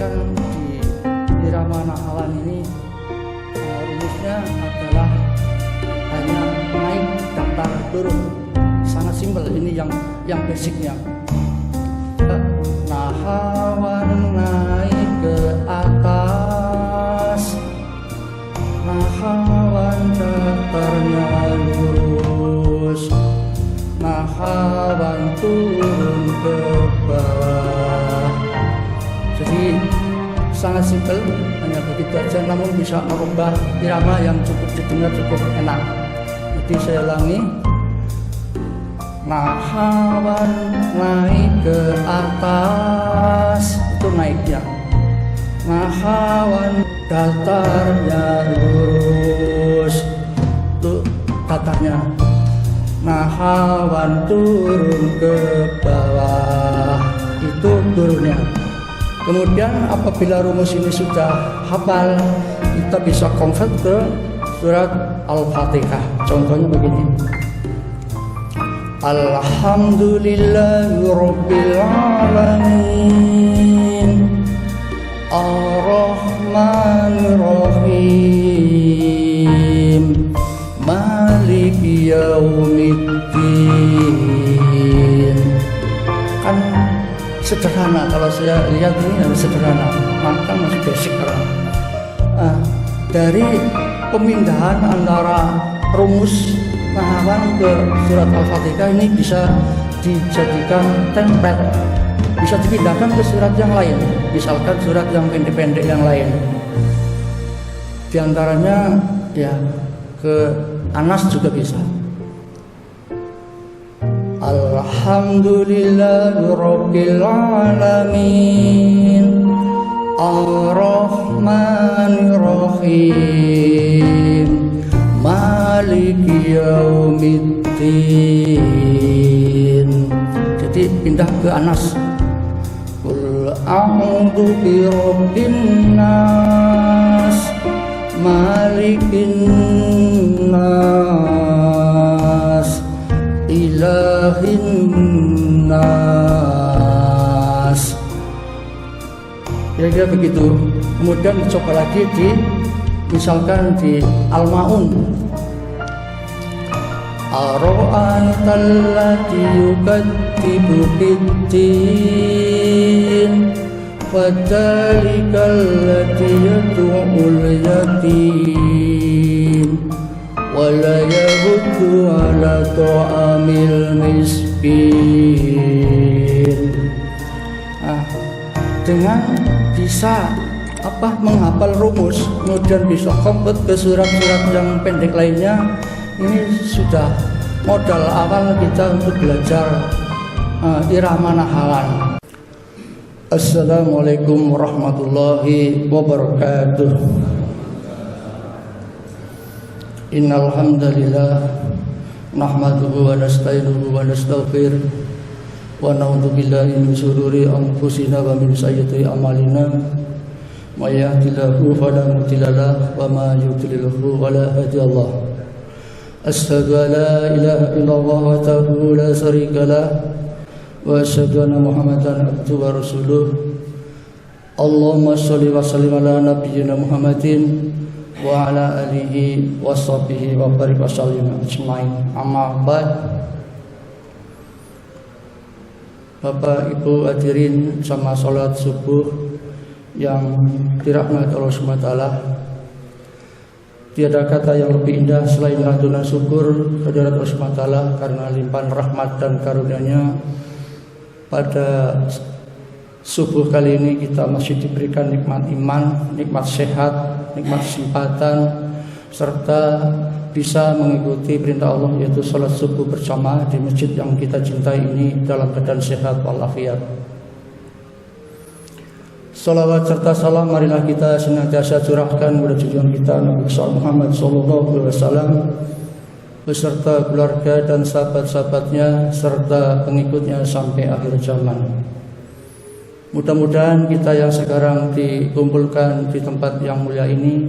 misalkan di irama nahalan ini rumusnya adalah hanya naik datar turun, sangat simpel. Ini yang basicnya. Nahawan naik ke atas, nahawan datarnya lurus, nahawan turun ke bawah. Jadi sangat simpel, hanya begitu aja, namun bisa merubah irama yang cukup didengar, cukup enak. Jadi saya ulangi. Nahawan naik ke atas, itu naiknya. Nahawan datarnya lurus, itu datarnya. Nahawan turun ke bawah, itu turunnya. Kemudian apabila rumus ini sudah hafal, kita bisa convert ke surat Al-Fatihah. Contohnya begini. Alhamdulillahirabbil alamin, Ar-Rahmanir-Rahim, Maliki Yaumiddin. Kan sederhana, kalau saya lihat ini sederhana, maka masih basic kan. Dari pemindahan antara rumus nahawan ke surat Al-Fatihah ini bisa dijadikan template, bisa dipindahkan ke surat yang lain, misalkan surat yang pendek-pendek yang lain. Di antaranya ya ke Anas juga bisa. Alhamdulillahirabbil alamin, Ar-Rahmanir-Rahim, Maliki Yaumiddin. Jadi pindah ke Anas. Qul a'udzu birabbin nas, malikin nas, ilahin nas. Kira-kira begitu. Kemudian dicoba lagi misalkan di Al-Ma'un. Ara'aital ladzi yukadzibu biddin, fadzalikal ladzi yad'ul yatim, wa la yahuddu 'ala ta'amil miskin. Dengan bisa menghafal rumus, kemudian bisa kompet ke surat-surat yang pendek lainnya, ini sudah modal awal kita untuk belajar irama nahalan. Assalamualaikum warahmatullahi wabarakatuh. Innal hamdalillah nahmaduhu wa nasta'inuhu wa nastaghfir wa na'udzu billahi min shururi anfusina wa min sayyiati a'malina. May yahdihillahu fala mudilla lahu wa may yudlilhu fala hadiya lahu. Asyhadu an la ilaha illallah wahdahu la syarika lahu wa asyhadu anna Muhammadan abduhu wa rasuluh. Allahumma shalli wa sallim ala nabiyyina Muhammadin wa ala alihi wa sahbihi wa barik wa sallim ajmain. Amma ba'd. Bapak Ibu hadirin sama sholat subuh yang dirahmati Allah SWT. Tiada kata yang lebih indah selain lantunan syukur kehadirat Allah SWT karena limpahan rahmat dan karunia-Nya. Pada subuh kali ini kita masih diberikan nikmat iman, nikmat sehat, nikmat kesempatan, serta bisa mengikuti perintah Allah, yaitu sholat subuh berjamaah di masjid yang kita cintai ini dalam keadaan sehat walafiat. Salawat serta salam marilah kita senantiasa curahkan kepada junjungan kita Nabi Muhammad SAW beserta keluarga dan sahabat-sahabatnya serta pengikutnya sampai akhir zaman. Mudah-mudahan kita yang sekarang dikumpulkan di tempat yang mulia ini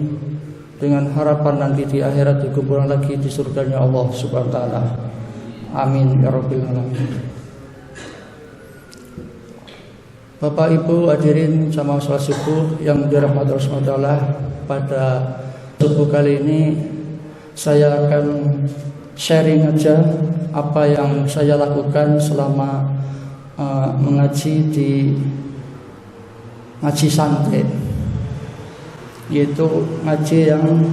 dengan harapan nanti di akhirat dikumpulkan lagi di surganya Allah Subhanahu wa taala. Amin ya rabbil alamin. Bapak Ibu hadirin jamaah salat subuh yang dirahmati Allah SWT, pada subuh kali ini saya akan sharing aja apa yang saya lakukan selama mengaji di ngaji santai, yaitu ngaji yang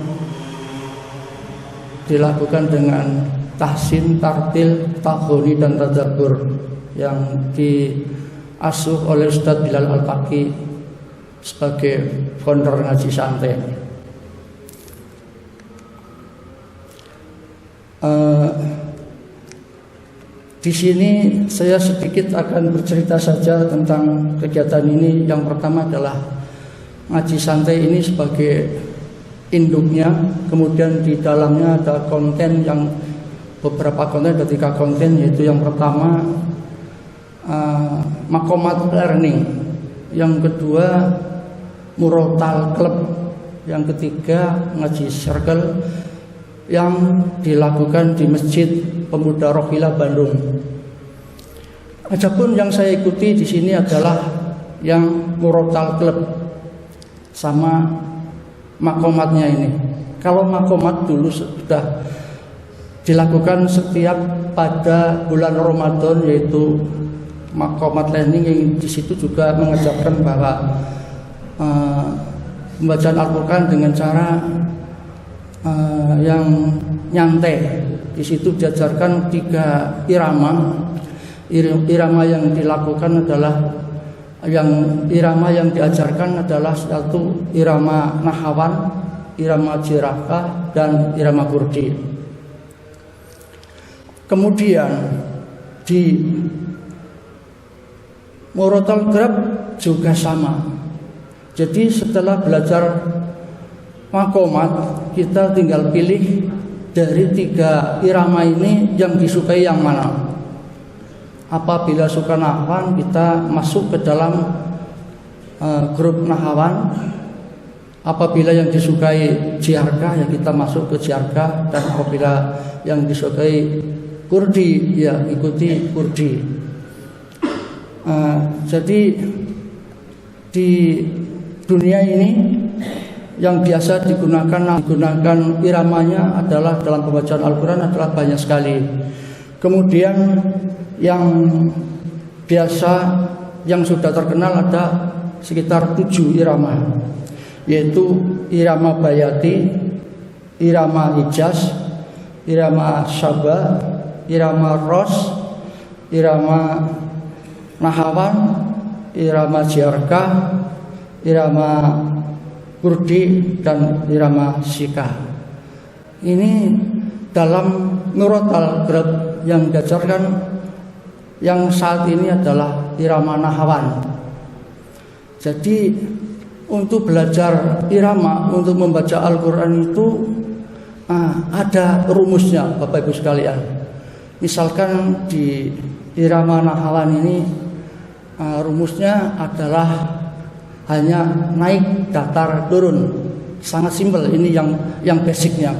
dilakukan dengan tahsin, tartil, taghoni dan tadabbur yang diasuh oleh Ustadz Bilal Al-Faqih sebagai founder ngaji santai. Di sini saya sedikit akan bercerita saja tentang kegiatan ini. Yang pertama adalah ngaji santai ini sebagai induknya, kemudian di dalamnya ada konten yang beberapa konten, ketika konten yaitu yang pertama Makomat Learning, yang kedua Murotal Club, yang ketiga Ngaji Circle yang dilakukan di Masjid Pemuda Rohila Bandung. Adapun yang saya ikuti di sini adalah yang Murotal Club sama makomatnya ini. Kalau makomat dulu sudah dilakukan setiap pada bulan Ramadan, yaitu makomat learning, yang di situ juga mengajarkan bahwa pembacaan Al-Quran dengan cara yang nyantai. Di situ diajarkan 3 irama. Irama yang dilakukan adalah irama yang diajarkan adalah satu irama nahawan, irama jirakah, dan irama kurdi. Kemudian di Murotal Club juga sama. Jadi setelah belajar makomat, kita tinggal pilih dari 3 irama ini yang disukai yang mana. Apabila suka nahawan, kita masuk ke dalam grup nahawan. Apabila yang disukai jiarkah, ya kita masuk ke jiarkah. Dan apabila yang disukai kurdi, ya ikuti kurdi. Jadi di dunia ini yang biasa digunakan iramanya adalah dalam pembacaan Al-Quran adalah banyak sekali. Kemudian yang biasa yang sudah terkenal ada sekitar 7 irama, yaitu irama bayati, irama hijaz, irama syabah, irama ros, irama nahawan, irama jiarkah, irama kurdi, dan irama sikah. Ini dalam Murotal Club yang diajarkan yang saat ini adalah irama nahawan. Jadi untuk belajar irama, untuk membaca Al-Quran itu ada rumusnya, Bapak Ibu sekalian. Misalkan di irama nahawan ini rumusnya adalah hanya naik, datar, turun. Sangat simpel, ini yang basicnya.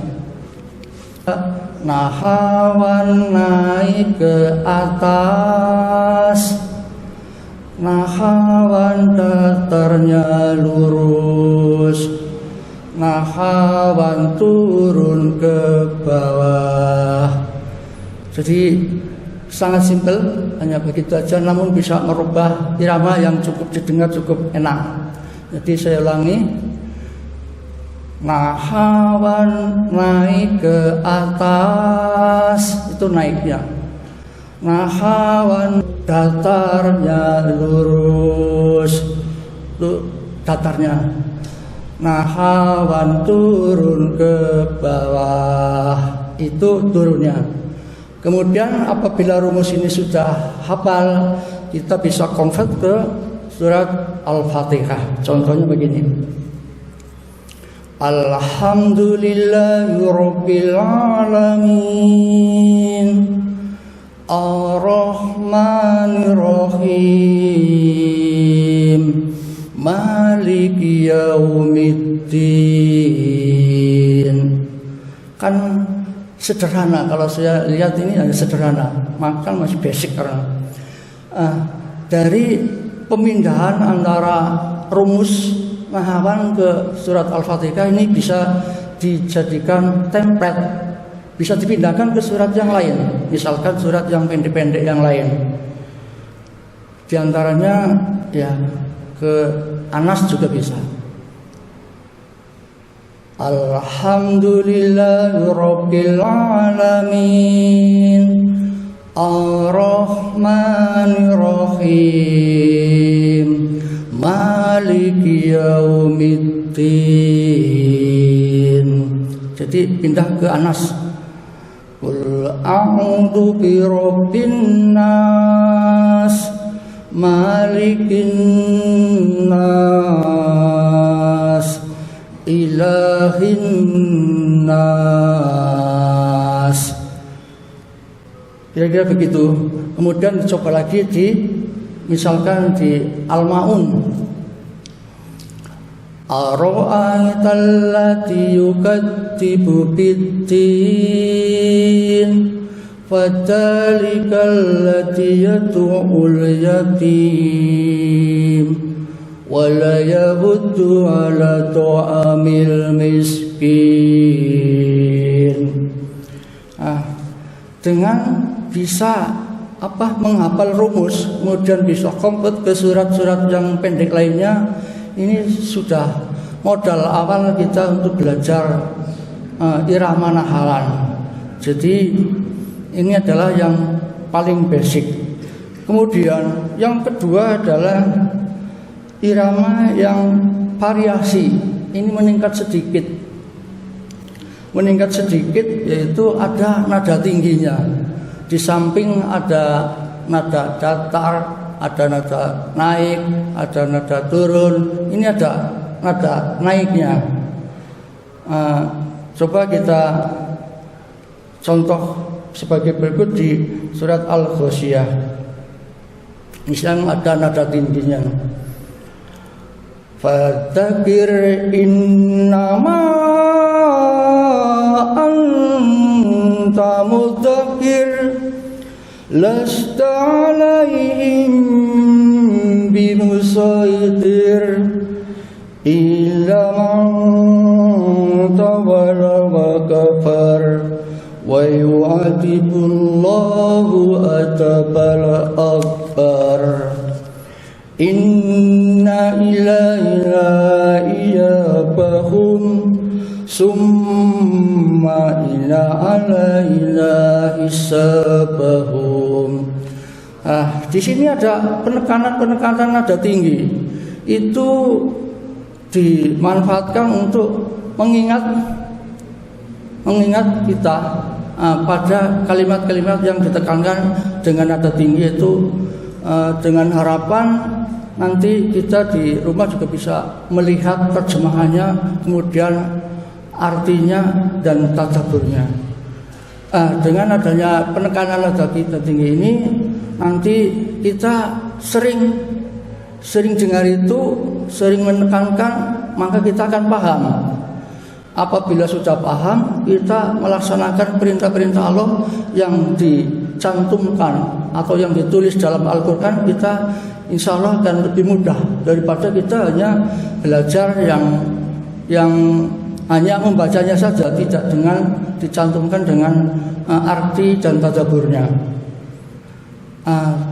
Nahawan naik ke atas, nahawan datarnya lurus, nahawan turun ke bawah. Jadi sangat simpel, hanya begitu aja, namun bisa merubah irama yang cukup didengar, cukup enak. Jadi saya ulangi, nahawan naik ke atas, itu naiknya. Nahawan datarnya lurus, itu datarnya. Nahawan turun ke bawah, itu turunnya. Kemudian apabila rumus ini sudah hafal, kita bisa convert ke surat Al-Fatihah. Contohnya begini. Alhamdulillahirabbil alamin, Ar-Rahmanir-Rahim, Maliki yaumiddin. Kan sederhana, kalau saya lihat ini hanya sederhana, maka masih basic karena dari pemindahan antara rumus nahawan ke surat Al-Fatihah ini bisa dijadikan template, bisa dipindahkan ke surat yang lain, misalkan surat yang pendek-pendek yang lain. Di antaranya ya ke Anas juga bisa. Alhamdulillahirabbil alamin Ar-Rahmanir-Rahim Maliki yaumiddin. Jadi pindah ke Anas. Qul a'udzu birabbin nas malikin nas ilahin nas. Kira-kira begitu. Kemudian dicoba lagi misalkan di Al-Maun. Ara'aital lati yukadzibu bid-din fadzalikal lati yad'ul yatim wa la yahuddu ala ta'amil miskin. Dengan bisa menghafal rumus, kemudian bisa komplit ke surat-surat yang pendek lainnya, ini sudah modal awal kita untuk belajar irama nahalan. Jadi ini adalah yang paling basic. Kemudian yang kedua adalah irama yang variasi. Ini meningkat sedikit, yaitu ada nada tingginya. Di samping ada nada datar, ada nada naik, ada nada turun. Ini ada nada naiknya. Coba kita contoh sebagai berikut di surat Al-Ghasyiyah. Misalnya ada nada tingginya. Fadzakir innama anta mudzakir lasta alaihim bimusaitir illa man tawalla wa kafar wa yu'adzibullahu atabal akbar. Inna ilaina iyabahum summa inna alaina hisabahum. Di sini ada penekanan nada tinggi. Itu dimanfaatkan untuk mengingat kita pada kalimat-kalimat yang ditekankan dengan nada tinggi itu, dengan harapan nanti kita di rumah juga bisa melihat terjemahannya, kemudian artinya dan tadabburnya. Dengan adanya penekanan nada tinggi ini, nanti kita sering dengar itu, sering menekankan, maka kita akan paham. Apabila sudah paham, kita melaksanakan perintah-perintah Allah yang dicantumkan atau yang ditulis dalam Al-Quran, kita insya Allah akan lebih mudah daripada kita hanya belajar yang hanya membacanya saja, tidak dengan dicantumkan dengan arti dan tadabburnya.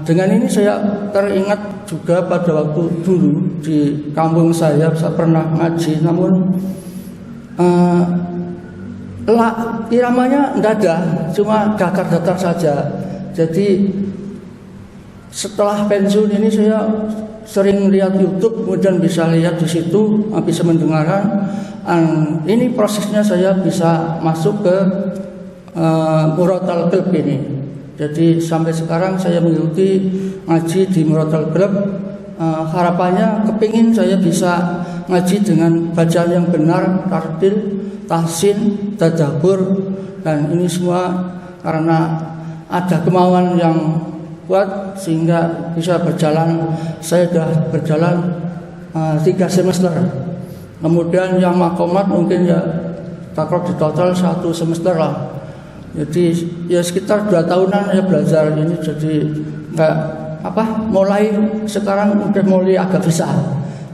Dengan ini saya teringat juga pada waktu dulu di kampung saya pernah ngaji, namun iramanya enggak ada, cuma datar-datar saja. Jadi setelah pensiun ini saya sering lihat YouTube, kemudian bisa lihat di situ, bisa mendengarkan. Ini prosesnya saya bisa masuk ke Muratal Qalb ini. Jadi sampai sekarang saya mengikuti ngaji di Muratal Qalb. Harapannya kepingin saya bisa ngaji dengan bacaan yang benar, tartil, tahsin, tadabbur, dan ini semua karena ada kemauan yang kuat sehingga bisa berjalan. Saya sudah berjalan 3 semester. Kemudian yang makomat mungkin ya takror di total 1 semester lah. Jadi ya sekitar 2 tahunan ya belajar ini. Jadi mulai sekarang udah mulai agak bisa.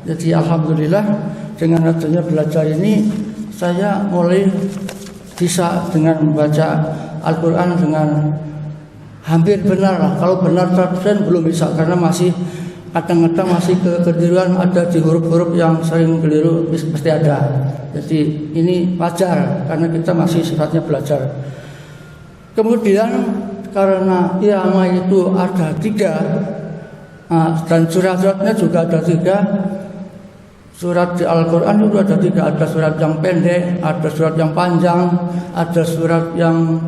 Jadi alhamdulillah dengan adanya belajar ini saya mulai bisa dengan membaca Al-Quran dengan hampir benar lah. Kalau benar 100% belum bisa karena masih kadang-kadang masih kekeliruan ada di huruf-huruf yang sering keliru pasti ada. Jadi ini wajar karena kita masih sifatnya belajar. Kemudian karena irama itu ada 3 dan surat-suratnya juga ada 3. Surat di Al-Quran itu ada 3. Ada surat yang pendek, ada surat yang panjang, ada surat yang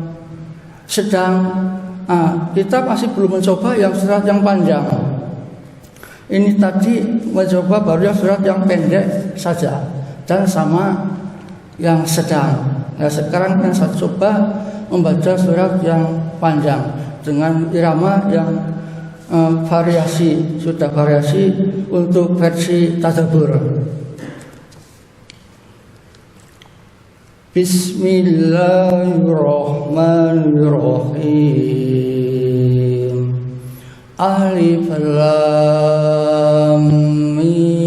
sedang. Kita masih belum mencoba yang surat yang panjang. Ini tadi mencoba baru yang surat yang pendek saja dan sama yang sedang. Nah sekarang yang saya coba membaca surat yang panjang dengan irama yang variasi, sudah variasi untuk versi tadabbur. Bismillahirrahmanirrahim. Alif Lam Mim.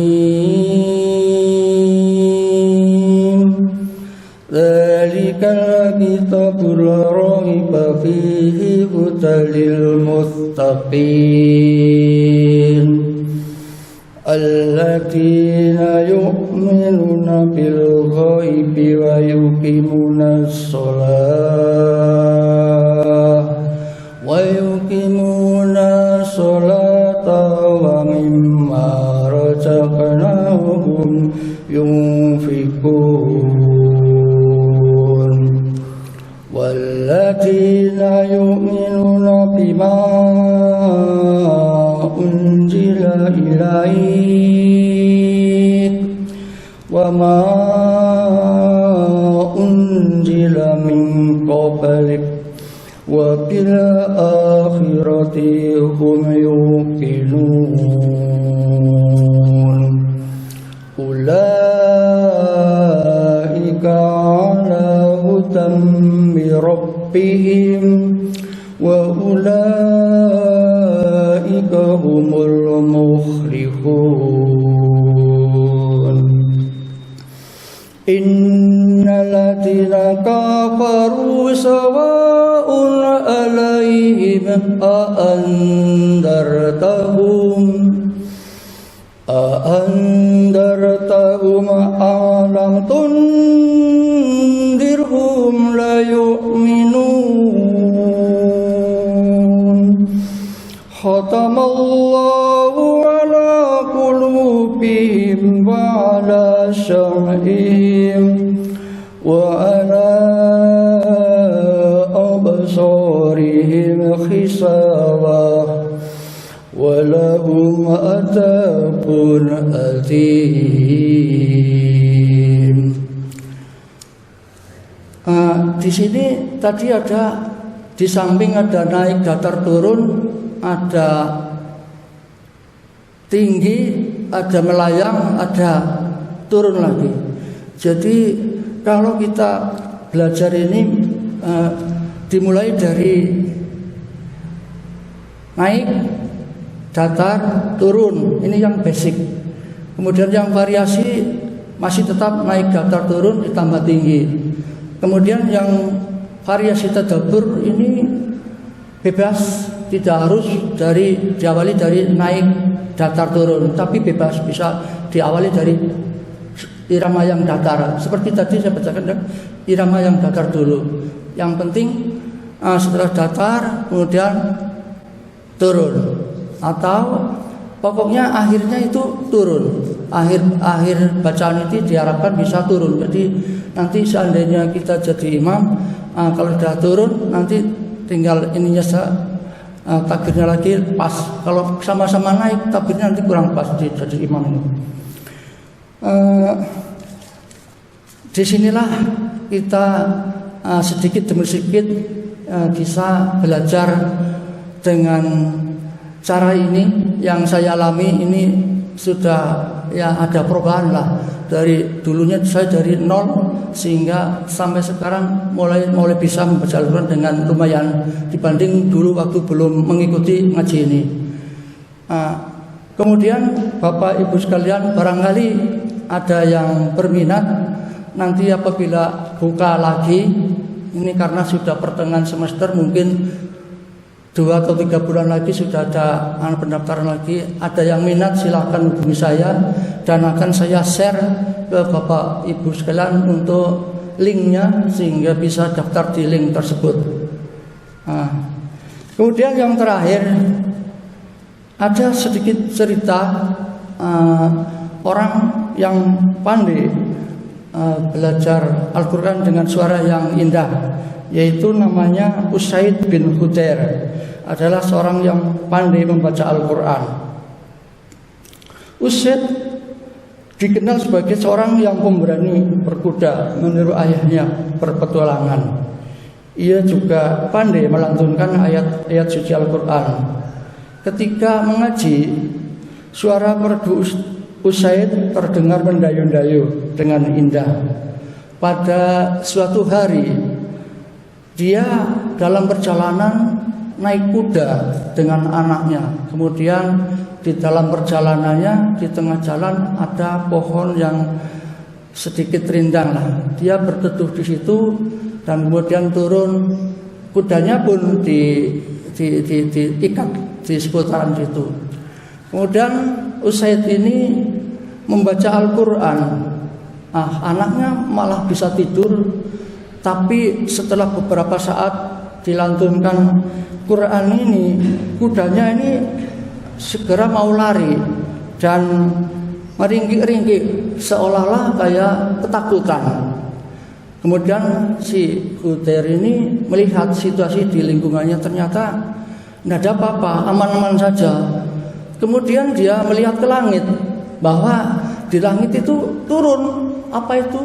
Dzalikal kitabul la raiba fihi hudal lil muttaqin. Alladzina yu'minuna bil ghaibi wa yuqimunas shalah wa mimma razaqnahum yunfiqun. Walladzina yu'minuna bima unzila ilaik wa ma unzila min qablik wa bil akhirati hum yuqinun. Ulaika ala hudan min rabbihim wa ulaika humul muflihun. Innal ladzina kafaru sawa'un 'alaihim a'andartahum a'lam tundirhum la yu'minun. Khatamallahu ala qulubihim wa ala sam'ihim wa ala absarihim khisawah wa lahum adzabun adzim. Di sini tadi ada di samping ada naik datar turun, ada tinggi, ada melayang, ada turun lagi. Jadi kalau kita belajar ini dimulai dari naik, datar, turun. Ini yang basic. Kemudian yang variasi masih tetap naik, datar, turun ditambah tinggi. Kemudian yang variasi tadabbur ini bebas, tidak harus diawali dari naik, datar, turun, tapi bebas, bisa diawali dari irama yang datar. Seperti tadi saya bacakan irama yang datar dulu. Yang penting setelah datar kemudian turun, atau pokoknya akhirnya itu turun. Akhir bacaan itu diharapkan bisa turun. Jadi nanti seandainya kita jadi imam, kalau sudah turun nanti tinggal ininya takbirnya lagi pas. Kalau sama-sama naik takbirnya nanti kurang pas jadi imam ini. Disinilah kita sedikit demi sedikit bisa belajar dengan cara ini yang saya alami. Ini sudah ya ada perubahan lah. Dari dulunya saya dari nol sehingga sampai sekarang mulai bisa membaca Al-Quran dengan lumayan dibanding dulu waktu belum mengikuti ngaji ini. Kemudian Bapak Ibu sekalian, barangkali ada yang berminat nanti apabila buka lagi, ini karena sudah pertengahan semester, mungkin 2 atau 3 bulan lagi sudah ada pendaftaran lagi. Ada yang minat silahkan hubungi saya dan akan saya share ke Bapak Ibu sekalian untuk linknya sehingga bisa daftar di link tersebut. Kemudian yang terakhir, ada sedikit cerita orang yang pandai belajar Al-Quran dengan suara yang indah, yaitu namanya Usaid bin Khudair, adalah seorang yang pandai membaca Al-Quran. Usaid dikenal sebagai seorang yang pemberani berkuda, meniru ayahnya berpetualangan. Ia juga pandai melantunkan ayat-ayat suci Al-Quran. Ketika mengaji, suara merdu Usaid terdengar mendayu-dayu dengan indah. Pada suatu hari, dia dalam perjalanan naik kuda dengan anaknya. Kemudian di dalam perjalanannya, di tengah jalan ada pohon yang sedikit rindang lah. Dia berteduh di situ dan kemudian turun. Kudanya pun diikat di seputaran situ. Kemudian Usaid ini membaca Al-Quran. Anaknya malah bisa tidur, tapi setelah beberapa saat dilantunkan Quran ini, kudanya ini segera mau lari dan meringkik-ringkik seolah-olah kayak ketakutan. Kemudian si Khudair ini melihat situasi di lingkungannya, ternyata tidak ada apa-apa, aman-aman saja. Kemudian dia melihat ke langit, bahwa di langit itu turun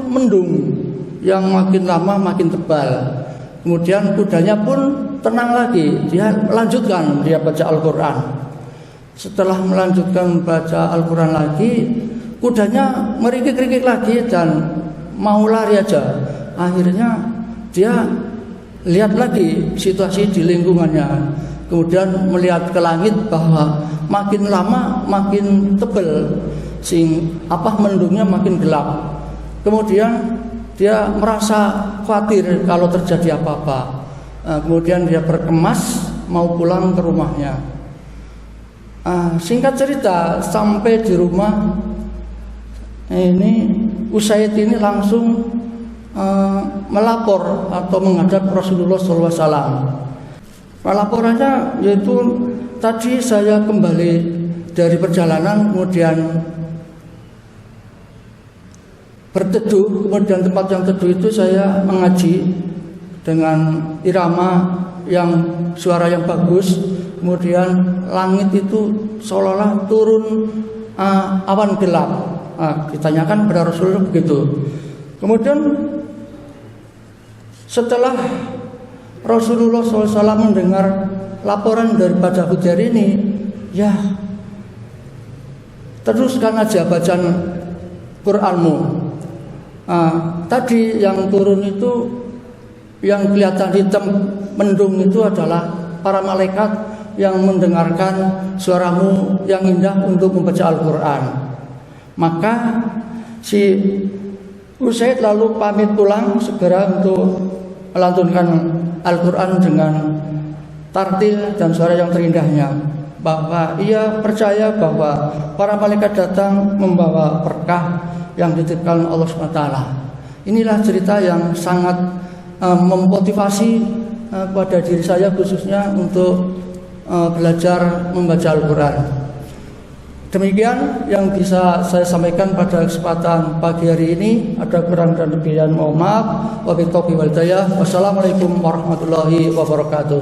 mendung yang makin lama makin tebal. Kemudian kudanya pun tenang lagi, dia melanjutkan dia baca Al-Quran. Setelah melanjutkan baca Al-Quran lagi, kudanya meringkik-ringkik lagi dan mau lari aja. Akhirnya dia lihat lagi situasi di lingkungannya. Kemudian melihat ke langit bahwa makin lama makin tebal, mendungnya makin gelap. Kemudian dia merasa khawatir kalau terjadi apa-apa. Kemudian dia berkemas mau pulang ke rumahnya. Singkat cerita, sampai di rumah ini Usaid ini langsung melapor atau menghadap Rasulullah SAW. Laporannya yaitu, tadi saya kembali dari perjalanan, kemudian berteduh, kemudian tempat yang teduh itu saya mengaji dengan irama yang suara yang bagus. Kemudian langit itu seolah-olah turun awan gelap. Ditanyakan kepada Rasulullah begitu. Kemudian setelah Rasulullah SAW mendengar laporan daripada Khudair ini, ya teruskan aja bacaan Quranmu. Tadi yang turun itu, yang kelihatan hitam mendung itu adalah para malaikat yang mendengarkan suaramu yang indah untuk membaca Al-Quran. Maka si Usaid lalu pamit pulang segera untuk melantunkan Al-Quran dengan tartil dan suara yang terindahnya, bahwa ia percaya bahwa para malaikat datang membawa berkah yang dititipkan Allah SWT. Inilah cerita yang sangat memotivasi kepada diri saya khususnya untuk belajar membaca Al-Quran. Demikian yang bisa saya sampaikan pada kesempatan pagi hari ini. Ada kurang dan lebih, mohon maaf. Wabillahi taufiq wal hidayah. Wassalamualaikum warahmatullahi wabarakatuh.